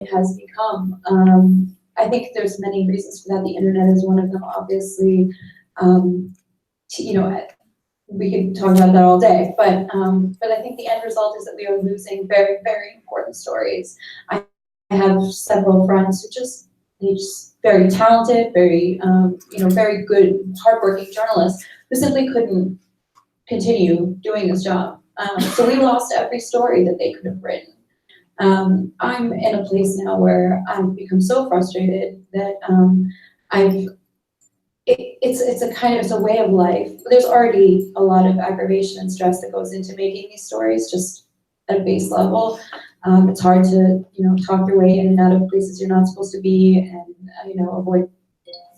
has become. I think there's many reasons for that. The internet is one of them, obviously. You know, we could talk about that all day, but I think the end result is that we are losing very, very important stories. I have several friends who they're just very talented, very very good, hardworking journalists who simply couldn't continue doing this job. So we lost every story that they could have written. I'm in a place now where I've become so frustrated that it's a way of life. There's already a lot of aggravation and stress that goes into making these stories just at a base level. It's hard to, talk your way in and out of places you're not supposed to be and, avoid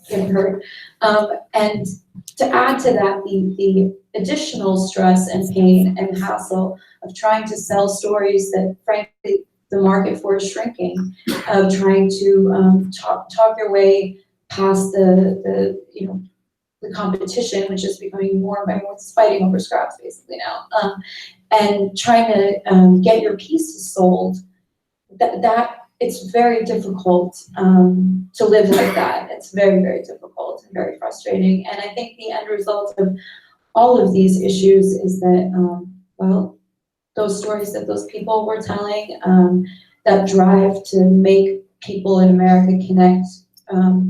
getting hurt. And to add to that, the additional stress and pain and hassle of trying to sell stories that, frankly, the market for is shrinking, of trying to talk your way past the competition, which is becoming more and more, it's fighting over scraps basically now, and trying to get your pieces sold. That it's very difficult to live like that. It's very, very difficult and very frustrating. And I think the end result of all of these issues is that, those stories that those people were telling, that drive to make people in America connect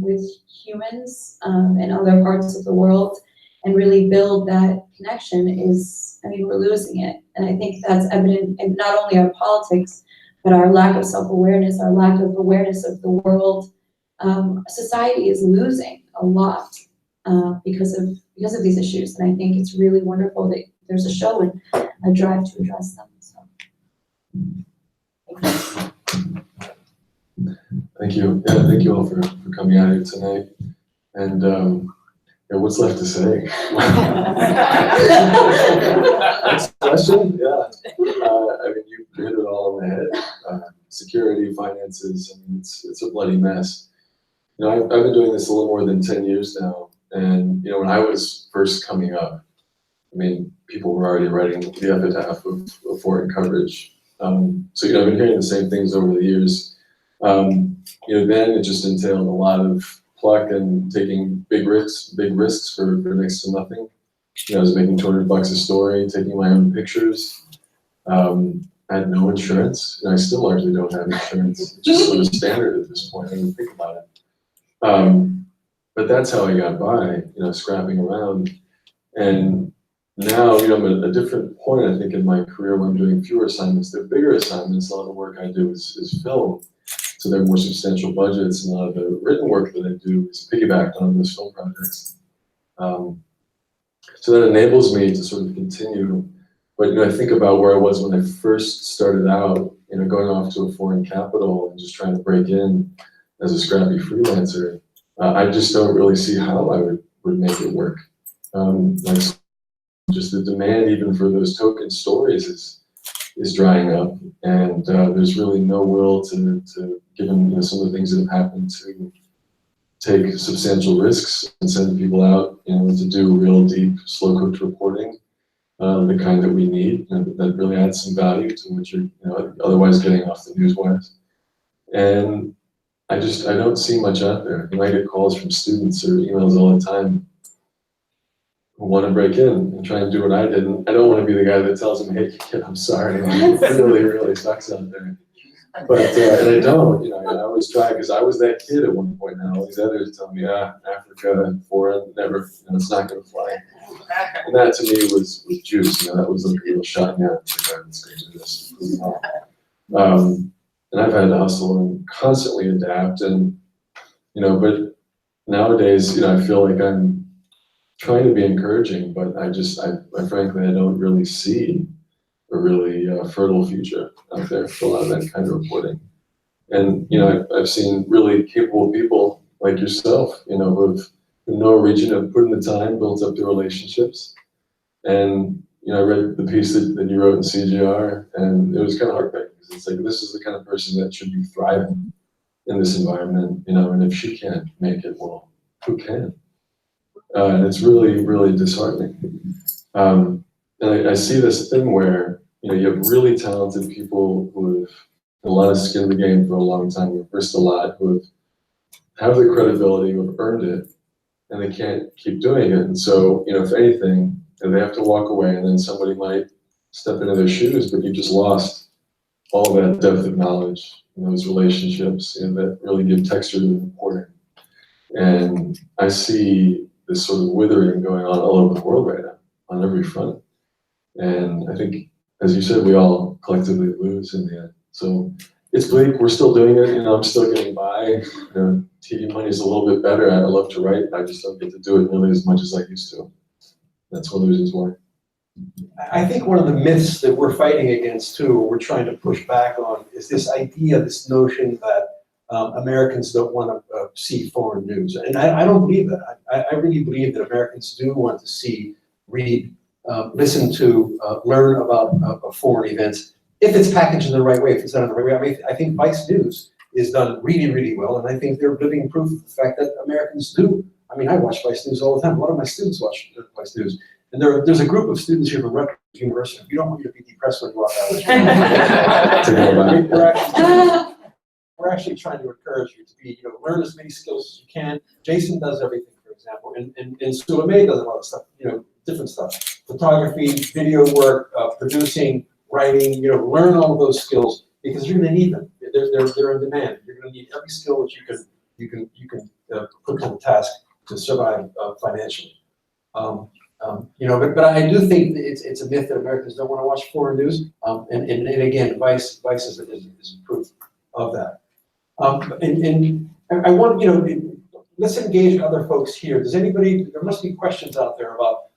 with humans in other parts of the world and really build that connection we're losing it. And I think that's evident in not only our politics, but our lack of self-awareness, our lack of awareness of the world. Society is losing a lot because of these issues. And I think it's really wonderful that there's a show and a drive to address them. So. Thank you. Yeah, thank you all for coming out here tonight. And what's left to say? Next question? Yeah. You hit it all on the head. Security, finances, it's a bloody mess. I've been doing this a little more than 10 years now. And, when I was first coming up, people were already writing the epitaph of foreign coverage. So, I've been hearing the same things over the years. Then it just entailed a lot of pluck and taking big risks for next to nothing. I was making $200 a story, taking my own pictures. I had no insurance, and I still largely don't have insurance. It's just sort of standard at this point when you think about it. But that's how I got by, scrapping around. And now, I'm at a different point, I think, in my career where I'm doing fewer assignments. The bigger assignments, a lot of the work I do is film. So they're more substantial budgets, and a lot of the written work that I do is piggybacked on those film projects. So that enables me to sort of continue. But I think about where I was when I first started out, going off to a foreign capital and just trying to break in as a scrappy freelancer. I just don't really see how I would make it work. Just the demand even for those token stories is drying up, and there's really no will to given some of the things that have happened, to take substantial risks and send people out, to do real deep, slow-cooked reporting, the kind that we need, that really adds some value to what you're otherwise getting off the newswires. And I don't see much out there. I get calls from students or emails all the time who want to break in and try and do what I did. And I don't want to be the guy that tells them, hey, kid, I'm sorry, it really, really sucks out there. But and I don't, I always try, because I was that kid at one point. Now all these others tell me, Africa and foreign, never, it's not going to fly. And that to me was juice. That was like a real shot. Yeah, it's going to do this. And I've had to hustle and constantly adapt, and but nowadays, I feel like I'm trying to be encouraging, but I frankly, I don't really see a really fertile future out there for a lot of that kind of reporting. And I've seen really capable people like yourself, who have in no region have put in the time, built up the relationships. And I read the piece that you wrote in CGR, and it was kind of heartbreaking. It's like, this is the kind of person that should be thriving in this environment, and if she can't make it, well, who can? And it's really, really disheartening. And I see this thing where, you have really talented people who have a lot of skin in the game for a long time, who've risked a lot, who have the credibility, who have earned it, and they can't keep doing it. And so, if anything, they have to walk away, and then somebody might step into their shoes, but you just lost all that depth of knowledge in those relationships, that really give texture to the reporting. And I see this sort of withering going on all over the world right now, on every front. And I think, as you said, we all collectively lose in the end. So it's bleak. We're still doing it. I'm still getting by. TV money is a little bit better. I love to write. I just don't get to do it nearly as much as I used to. That's one of the reasons why. I think one of the myths that we're fighting against too, or we're trying to push back on, is this idea, this notion that Americans don't want to see foreign news. And I don't believe that. I really believe that Americans do want to see, read, listen to, learn about foreign events, if it's packaged in the right way, if it's done in the right way. I mean, I think Vice News is done really, really well, and I think they're living proof of the fact that Americans do. I mean, I watch Vice News all the time. A lot of my students watch Vice News. And there's a group of students here from Rutgers University. You don't want you to be depressed when you walk out. We're actually trying to encourage you to be, learn as many skills as you can. Jason does everything, for example, and Suame does a lot of stuff, different stuff. Photography, video work, producing, writing, learn all of those skills because you're gonna need them. They're in demand. You're gonna need every skill that you can put to the task to survive financially. But I do think that it's a myth that Americans don't want to watch foreign news. And again, Vice is proof of that. And I want, let's engage other folks here. There must be questions out there about,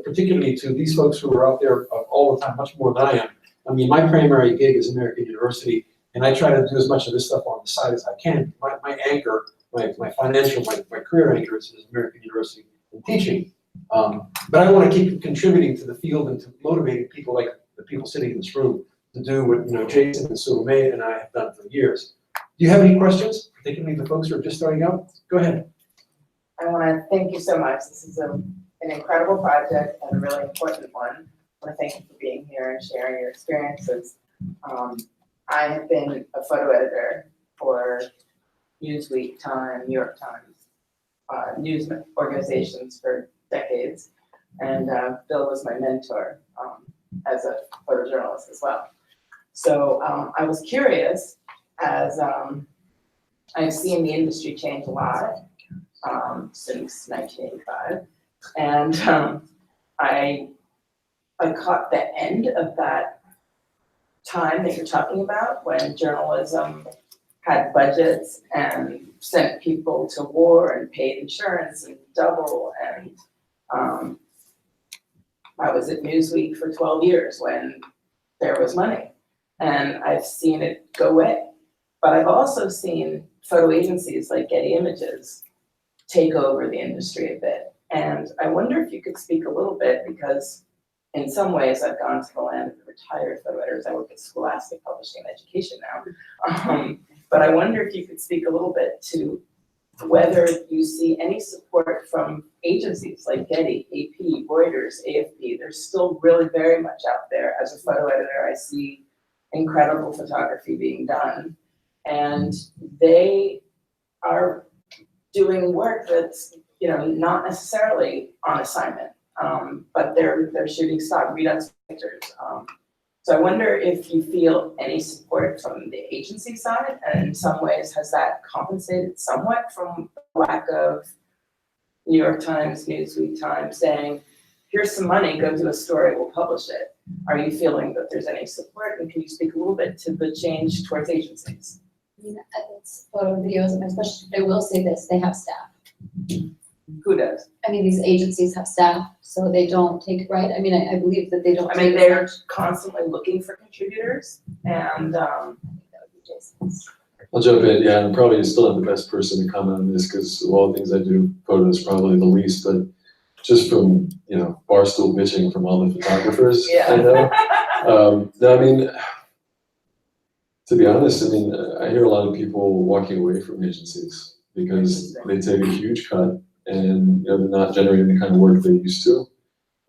particularly to these folks who are out there all the time, much more than I am. I mean, my primary gig is American University, and I try to do as much of this stuff on the side as I can. My anchor, my financial, my career anchor is American University and teaching. But I want to keep contributing to the field and to motivating people like the people sitting in this room to do what Jason and Suame and I have done for years. Do you have any questions, particularly the folks who are just starting out? Go ahead. I want to thank you so much. This is an incredible project and a really important one. I want to thank you for being here and sharing your experiences. I have been a photo editor for Newsweek, Time, New York Times, news organizations for decades, and Bill was my mentor as a photojournalist as well. So I was curious, as I've seen the industry change a lot since 1985, and I caught the end of that time that you're talking about when journalism had budgets and sent people to war and paid insurance and double, and I was at Newsweek for 12 years when there was money, and I've seen it go away. But I've also seen photo agencies like Getty Images take over the industry a bit. And I wonder if you could speak a little bit, because in some ways I've gone to the land of the retired photo editors. I work at Scholastic Publishing and Education now. But I wonder if you could speak a little bit to whether you see any support from agencies like Getty, AP, Reuters, AFP. They're still really very much out there. As a photo editor, I see incredible photography being done, and they are doing work that's not necessarily on assignment, but they're shooting stock, read out pictures. So I wonder if you feel any support from the agency side, and in some ways has that compensated somewhat from the lack of New York Times, Newsweek, Times saying, here's some money, go do a story, we'll publish it. Are you feeling that there's any support, and can you speak a little bit to the change towards agencies? I mean, it's photo and videos, and especially, I will say this, they have staff. Who does? I mean, these agencies have staff, so they don't take it right. I mean, I believe that they don't. I mean, they're constantly looking for contributors, and I think that would be Jason's. I'll jump in. Yeah, I'm probably still not the best person to comment on this because of all the things I do, photo is probably the least, but just from, barstool bitching from all the photographers I know. No, I mean, to be honest, I hear a lot of people walking away from agencies because they take a huge cut and they're not generating the kind of work they used to.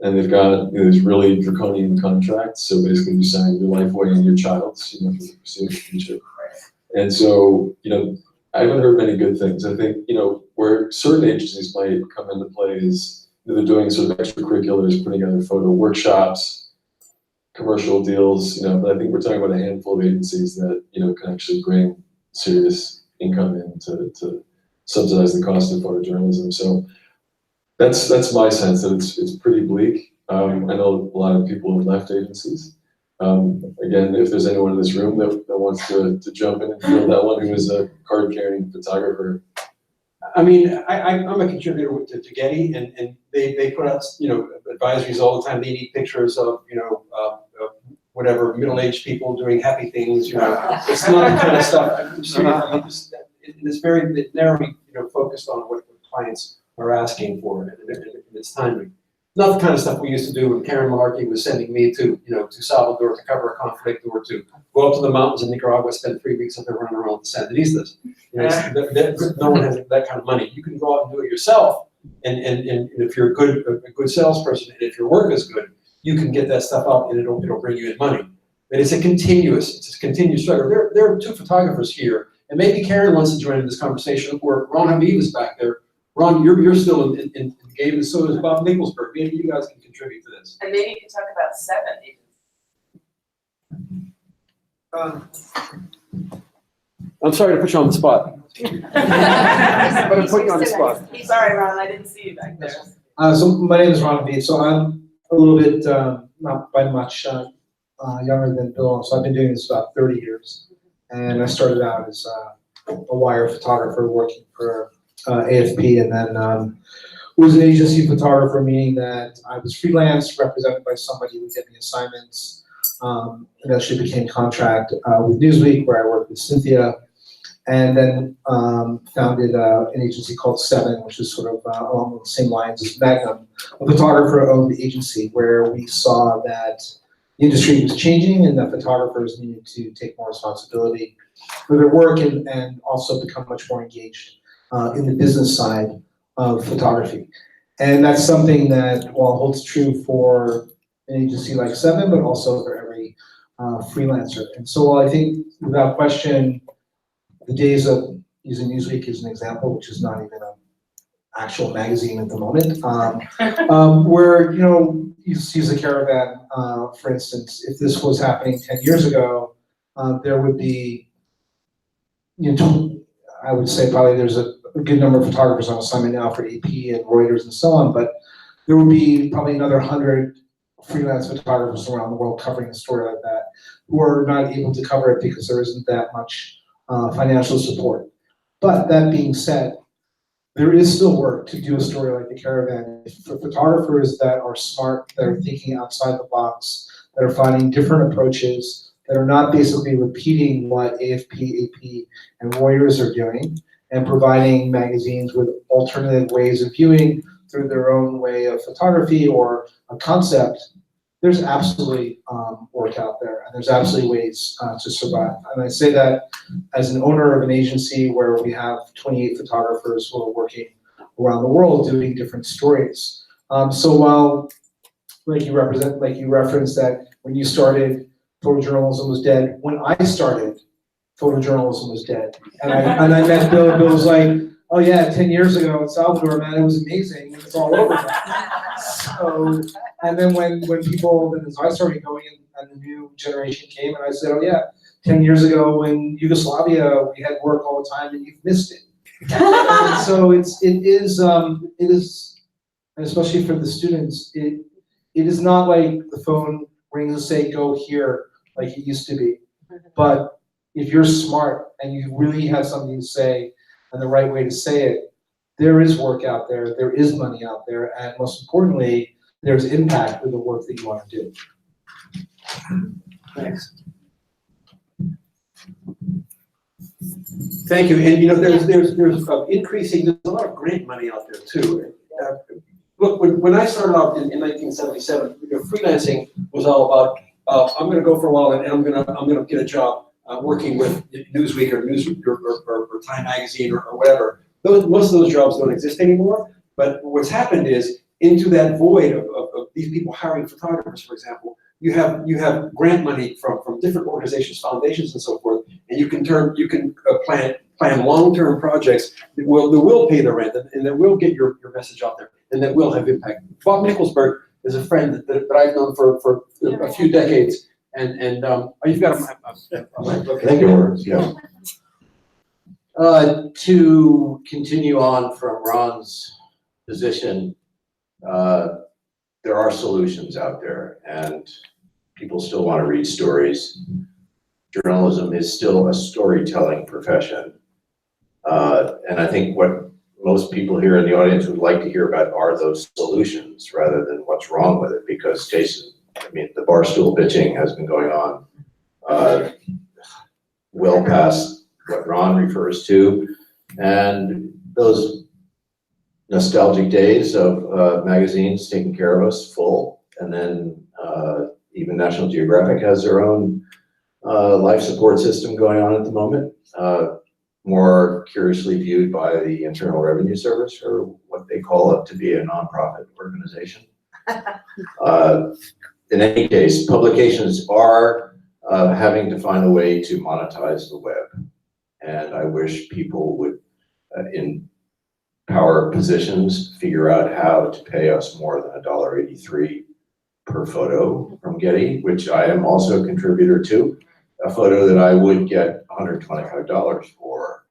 and they've got these really draconian contracts. So basically, you sign your life away and your child's, for the foreseeable future. And so, I haven't heard many good things. I think, where certain agencies might come into play is they're doing sort of extracurriculars, putting together photo workshops, commercial deals, but I think we're talking about a handful of agencies that, can actually bring serious income in to subsidize the cost of photojournalism. So that's my sense, that it's pretty bleak. I know a lot of people have left agencies. Again, if there's anyone in this room that wants to jump in and field that one who is a card-carrying photographer. I mean, I'm a contributor to Getty, and they put out, advisories all the time. They need pictures of, whatever, middle-aged people doing happy things, It's not the kind of stuff. It's very narrowly, focused on what clients are asking for, and it's timely. Not the kind of stuff we used to do when Karen Malarkey was sending me to Salvador to cover a conflict, or to go up to the mountains in Nicaragua, spend 3 weeks up there running around the Sandinistas. No one has that kind of money. You can go out and do it yourself, and if you're a good salesperson, and if your work is good, you can get that stuff out, and it'll bring you in money. But it's a continuous struggle. There are 2 photographers here, and maybe Karen wants to join in this conversation, or Ron Habib is back there. Ron, you're still in the game, and so is Bob Nicholsberg. Maybe you guys can contribute to this. And maybe you can talk about 7 agencies. I'm sorry to put you on the spot. But I'm putting you on the spot. Sorry, Ron, I didn't see you back there. So my name is Ron Habib. So I'm a little bit, not by much, younger than Bill. So I've been doing this about 30 years. And I started out as a wire photographer working for AFP, and then was an agency photographer, meaning that I was freelance, represented by somebody who would get me assignments. Eventually became contract with Newsweek, where I worked with Cynthia, and then founded an agency called Seven, which is sort of along the same lines as Magnum, a photographer-owned agency, where we saw that the industry was changing and that photographers needed to take more responsibility for their work, and also become much more engaged in the business side of photography. And that's something that, while holds true for an agency like Seven, but also for every freelancer. And so I think, without question, the days of using Newsweek as an example, which is not even an actual magazine at the moment, where, you see the Caravan, for instance, if this was happening 10 years ago, there would be, I would say probably there's a good number of photographers on assignment now for AP and Reuters and so on, but there would be probably another 100 freelance photographers around the world covering a story like that, who are not able to cover it because there isn't that much financial support. But that being said, there is still work to do a story like the Caravan for photographers that are smart, that are thinking outside the box, that are finding different approaches, that are not basically repeating what AFP, AP, and Reuters are doing, and providing magazines with alternative ways of viewing through their own way of photography or a concept. There's absolutely work out there, and there's absolutely ways to survive. And I say that as an owner of an agency where we have 28 photographers who are working around the world doing different stories. So while, like you referenced that when you started, photojournalism was dead. When I started, photojournalism was dead. And I met Bill, and Bill was like, oh yeah, 10 years ago in Salvador, man, it was amazing. It's all over now. So, and then when people, as I started going and the new generation came, and I said, oh yeah, 10 years ago in Yugoslavia, we had work all the time and you've missed it. And so it is, and especially for the students, it is not like the phone rings and say, go here, like it used to be. But if you're smart and you really have something to say and the right way to say it, there is work out there, there is money out there, and most importantly, there's impact with the work that you want to do. Thanks. Thank you. And there's increasing. There's a lot of grant money out there too. Look, when I started out in 1977, freelancing was all about I'm going to go for a while and I'm going to get a job working with Newsweek or Time Magazine or whatever. Most of those jobs don't exist anymore. But what's happened is into that void of these people hiring photographers, for example, you have grant money from different organizations, foundations, and so forth, and you can plan long-term projects that will pay the rent and that will get your message out there and that will have impact. Bob Nicholsberg is a friend that I've known for a few decades, and oh, you've got a mic. Okay. Thank you, yeah. To continue on from Ron's position, there are solutions out there, and people still want to read stories. Journalism is still a storytelling profession. And I think what most people here in the audience would like to hear about are those solutions rather than what's wrong with it, because Jason, I mean, the barstool bitching has been going on well past what Ron refers to. And those nostalgic days of magazines taking care of us full, and then even National Geographic has their own life support system going on at the moment, more curiously viewed by the Internal Revenue Service, or what they call it to be a nonprofit organization. In any case, publications are having to find a way to monetize the web. And I wish people would, in power positions, figure out how to pay us more than $1.83 per photo from Getty, which I am also a contributor to, a photo that I would get $125 for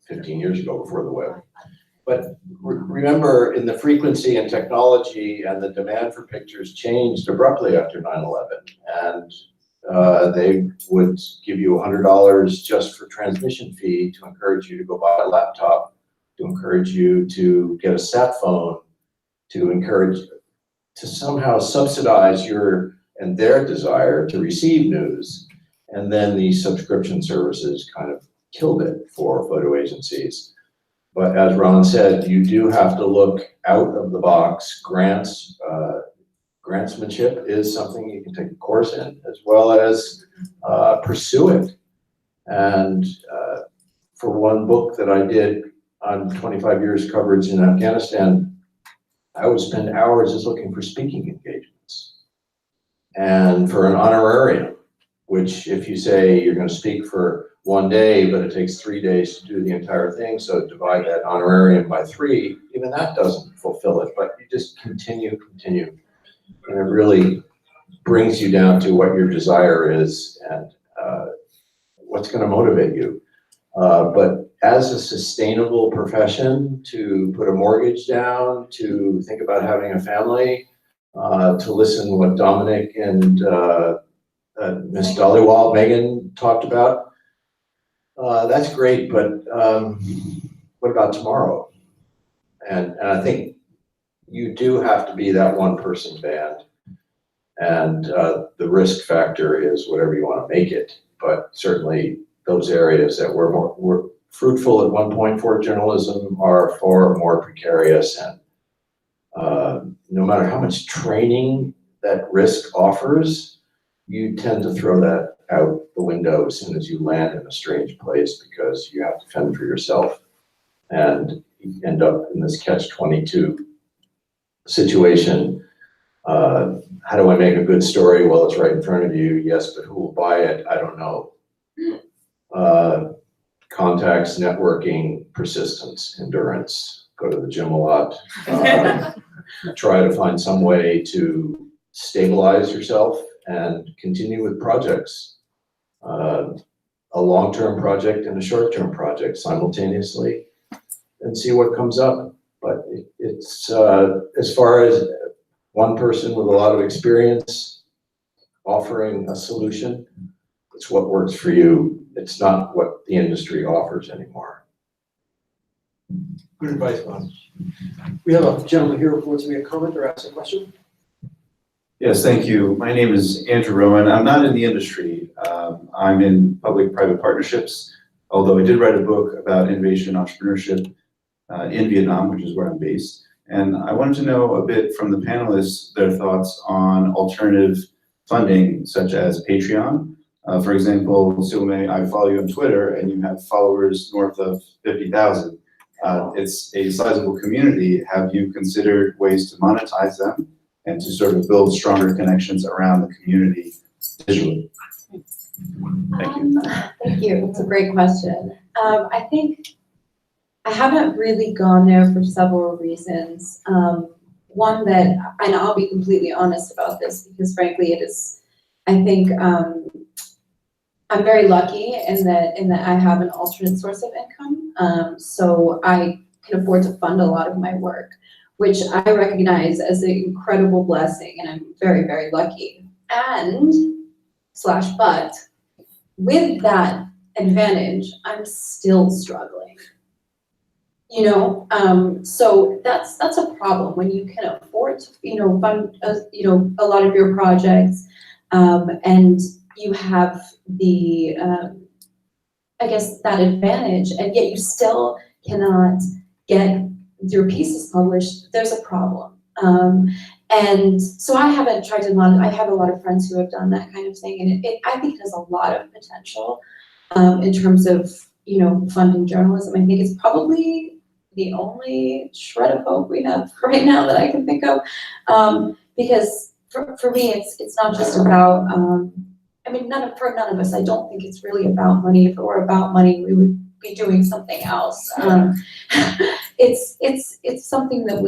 15 years ago before the web. But remember, in the frequency and technology and the demand for pictures changed abruptly after 9/11, and they would give you $100 just for transmission fee to encourage you to go buy a laptop, to encourage you to get a sat phone, to encourage, to somehow subsidize your and their desire to receive news. And then the subscription services kind of killed it for photo agencies. But as Ron said, you do have to look out of the box. Grantsmanship is something you can take a course in, as well as pursue it. And for one book that I did on 25 years coverage in Afghanistan, I would spend hours just looking for speaking engagements. And for an honorarium, which if you say you're going to speak for one day, but it takes 3 days to do the entire thing, so divide that honorarium by 3, even that doesn't fulfill it, but you just continue. And it really brings you down to what your desire is and what's going to motivate you. But as a sustainable profession, to put a mortgage down, to think about having a family, to listen to what Dominic and Miss Dollywall, Megan, talked about, that's great, but what about tomorrow? And I think you do have to be that one-person band, and the risk factor is whatever you want to make it. But certainly those areas that were fruitful at one point for journalism are far more precarious, and no matter how much training that risk offers, you tend to throw that out the window as soon as you land in a strange place, because you have to fend for yourself, and you end up in this catch-22 situation. How do I make a good story? Well, it's right in front of you. Yes, but who will buy it? I don't know. Contacts, networking, persistence, endurance. Go to the gym a lot. Try to find some way to stabilize yourself and continue with projects. A long-term project and a short-term project simultaneously, and see what comes up. But it's as far as one person with a lot of experience offering a solution, it's what works for you. It's not what the industry offers anymore. Good advice, Bob. We have a gentleman here who wants to make a comment or ask a question. Yes, thank you. My name is Andrew Rowan. I'm not in the industry. I'm in public-private partnerships, although I did write a book about innovation and entrepreneurship in Vietnam, which is where I'm based. And I wanted to know a bit from the panelists, their thoughts on alternative funding, such as Patreon. For example, Sume, I follow you on Twitter, and you have followers north of 50,000. It's a sizable community. Have you considered ways to monetize them and to sort of build stronger connections around the community digitally? Thank you. Thank you. It's a great question. I think I haven't really gone there for several reasons. One that, and I'll be completely honest about this because frankly it is, I think I'm very lucky in that I have an alternate source of income. So I can afford to fund a lot of my work, which I recognize as an incredible blessing, and I'm very, very lucky. And but with that advantage, I'm still struggling. You know, so that's a problem when you can afford to, fund, a lot of your projects, and you have the, I guess, that advantage, and yet you still cannot get your pieces published. There's a problem. And so I haven't tried to I have a lot of friends who have done that kind of thing, and I think it has a lot of potential in terms of, funding journalism. I think it's probably the only shred of hope we have right now that I can think of, because for me, it's not just about, for none of us, I don't think it's really about money. If it were about money, we would be doing something else. It's something that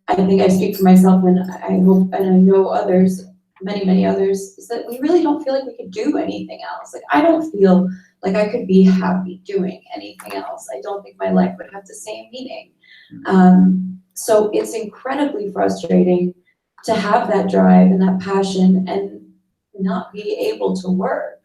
I think I speak for myself, and I hope, and I know others, many others, is that we really don't feel like we could do anything else. Like, I don't feel like I could be happy doing anything else. I don't think my life would have the same meaning. So it's incredibly frustrating to have that drive and that passion and not be able to work.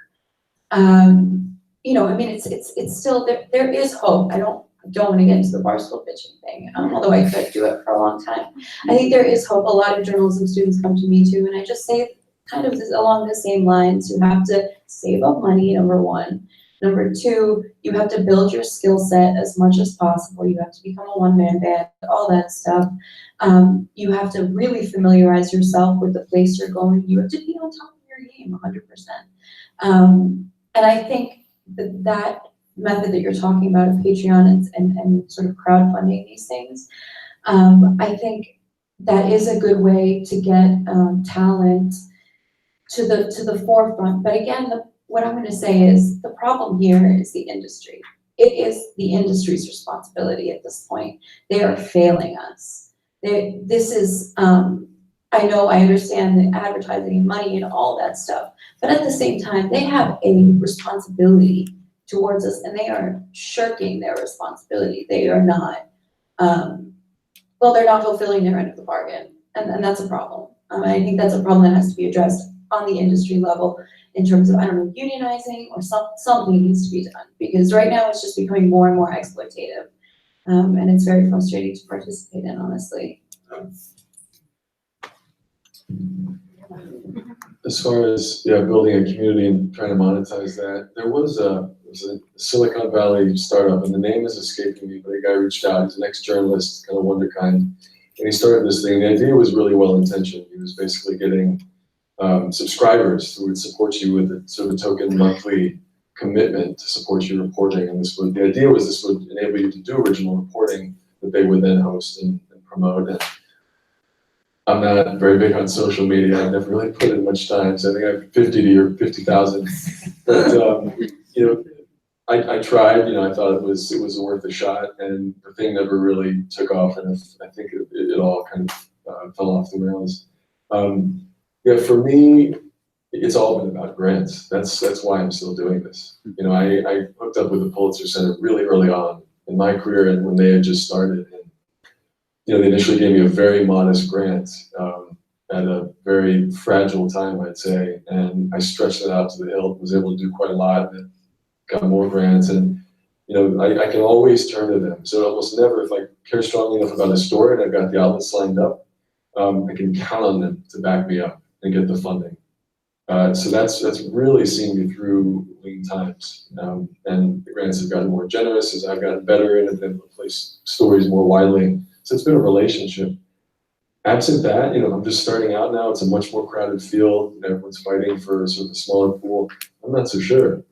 It's still, there is hope. I don't want to get into the barstool pitching thing, although I could do it for a long time. I think there is hope. A lot of journalism students come to me too, and I just say kind of along the same lines. You have to save up money, number one. Number two, you have to build your skill set as much as possible. You have to become a one-man band, all that stuff. You have to really familiarize yourself with the place you're going. You have to be on top of your game 100%. And I think that method that you're talking about of Patreon and sort of crowdfunding these things, I think that is a good way to get talent to the forefront. But again, what I'm going to say is the problem here is the industry. It is the industry's responsibility at this point. They are failing us. This is, I know, I understand the advertising and money and all that stuff, but at the same time, they have a responsibility towards us, and they are shirking their responsibility. They are not, they're not fulfilling their end of the bargain, and that's a problem. I think that's a problem that has to be addressed on the industry level in terms of, unionizing or something needs to be done, because right now it's just becoming more and more exploitative, and it's very frustrating to participate in, honestly. As far as building a community and trying to monetize that, there was a Silicon Valley startup, and the name is escaping me, but a guy reached out. He's an ex-journalist, kind of wonderkind, and he started this thing. The idea was really well intentioned. He was basically getting subscribers who would support you with a sort of token monthly commitment to support your reporting. And the idea was this would enable you to do original reporting that they would then host and promote. And I'm not very big on social media. I've never really put in much time, so I think I have 50,000. But I tried. I thought it was worth a shot, and the thing never really took off, and I think it all kind of fell off the rails. For me, it's all been about grants. That's why I'm still doing this. I hooked up with the Pulitzer Center really early on in my career, and when they had just started. They initially gave me a very modest grant at a very fragile time, I'd say, and I stretched it out to the hilt, was able to do quite a lot, and got more grants, and I can always turn to them. So almost never, if I care strongly enough about a story and I've got the outlets lined up, I can count on them to back me up and get the funding. So that's really seen me through lean times, and the grants have gotten more generous as I've gotten better and have been able to place stories more widely. So it's been a relationship. Absent that, I'm just starting out now. It's a much more crowded field. Everyone's fighting for sort of a smaller pool. I'm not so sure.